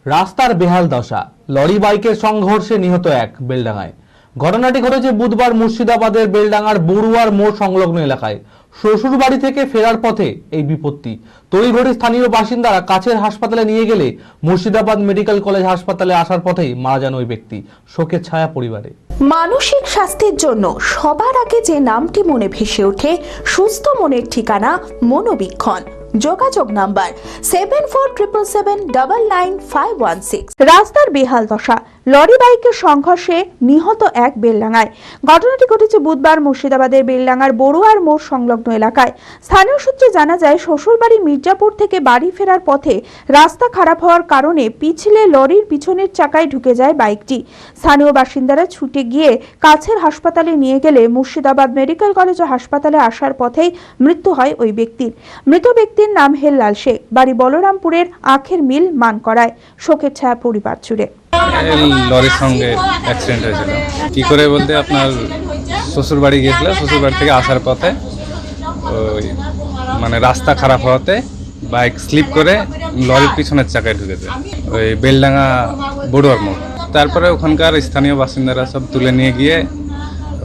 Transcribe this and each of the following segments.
রাস্তার বেহাল দশা, লরি বাইকের সংঘর্ষে নিহত এক বেলডাঙ্গায়। ঘটনাটি ঘটেছে বুধবার মুর্শিদাবাদের বেলডাঙ্গার বড়ুয়ার মোড় সংলগ্ন এলাকায়। শ্বশুর বাড়ি থেকে ফেরার পথে এই বিপত্তি। তড়িঘড়ি স্থানীয় বাসিন্দারা কাছের হাসপাতালে নিয়ে গেলে মুর্শিদাবাদ মেডিকেল কলেজ হাসপাতালে আসার পথেই মারা যান ওই ব্যক্তি। শোকের ছায়া পরিবারে। মানসিক স্বাস্থ্যের জন্য সবার আগে যে নামটি মনে ভেসে ওঠে, সুস্থ মনের ঠিকানা মনোবীক্ষণ। যোগাযোগ নাম্বার 7477799516। রাস্তার বেহাল দশা, লরি বাইকের সংঘর্ষে নিহত এক বেলডাঙ্গায়। ঘটনাটি ঘটেছে বুধবার মুর্শিদাবাদের বেলডাঙ্গার বড়ুয়ার মোড় সংলগ্ন এলাকায়। স্থানীয় সূত্রে জানা যায়, শ্বশুরবাড়ি মির্জাপুর থেকে বাড়ি ফেরার পথে রাস্তা খারাপ হওয়ার কারণে পিছলে লরির পিছনের চাকায় ঢুকে যায় বাইকটি। স্থানীয় বাসিন্দারা ছুটে গিয়ে কাছের হাসপাতালে নিয়ে গেলে মুর্শিদাবাদ মেডিকেল কলেজ ও হাসপাতালে আসার পথেই মৃত্যু হয় ওই ব্যক্তির। মৃত ব্যক্তির নাম হেল্লাল শেখ, বাড়ি বলরামপুরের আখের মিল মানকড়ায়। শোকের ছায়া পরিবার জুড়ে। লরির সঙ্গে অ্যাক্সিডেন্ট হয়েছিল। কি করে বলতে, আপনার শ্বশুর বাড়ি গিয়েছিল, শ্বশুর বাড়ি থেকে আসার পথে ওই রাস্তা খারাপ হওয়াতে বাইক স্লিপ করে লরির পিছনের চাকায় ঢুকেছে, ওই বেলডাঙ্গা বড়ুয়ার মোড়। তারপরে ওখানকার স্থানীয় বাসিন্দারা সব তুলে নিয়ে গিয়ে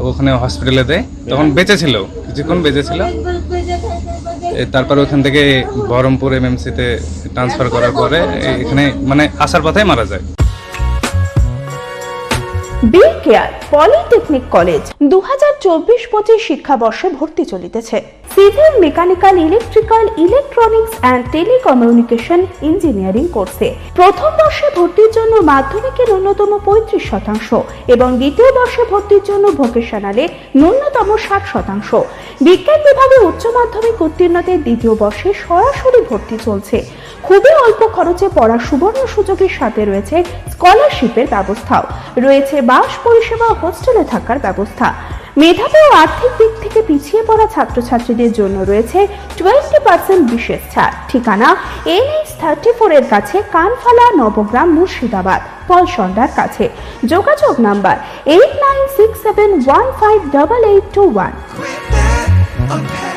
ওখানে হসপিটালে দেয়। তখন বেঁচে ছিল, কিছুক্ষণ বেঁচে ছিল। তারপর ওখান থেকে বহরমপুর এমএমসিতে ট্রান্সফার করার পরে এখানে আসার পথে মারা যায়। বি কেয়ার পলিটেকনিক কলেজ 2024-25 শিক্ষাবর্ষে ভর্তি চলিতেছে। Civil, mechanical, electrical, electronics and telecommunication engineering কোর্সে প্রথম বর্ষে ভর্তির জন্য মাধ্যমিকের ন্যূনতম 35% এবং দ্বিতীয় বর্ষে ভর্তির জন্য ভোকেশনালে ন্যূনতম 60%। বিজ্ঞান বিভাগে উচ্চ মাধ্যমিক উত্তীর্ণদের দ্বিতীয় বর্ষে সরাসরি ভর্তি চলছে। খুবই অল্প খরচে পড়ার সুবর্ণ সুযোগের সাথে রয়েছে স্কলারশিপের ব্যবস্থাও। রয়েছে বাস পরিষেবা ও হোস্টেলে থাকার ব্যবস্থা। মেধাবী ও আর্থিক দিক থেকে পিছিয়ে পড়া ছাত্রছাত্রীদের জন্য রয়েছে 20% বিশেষ ছাড়। ঠিকানা NH34 এর কাছে, কানফালা, নবগ্রাম, মুর্শিদাবাদ, পলসন্ডার কাছে। যোগাযোগ নাম্বার 8967158821।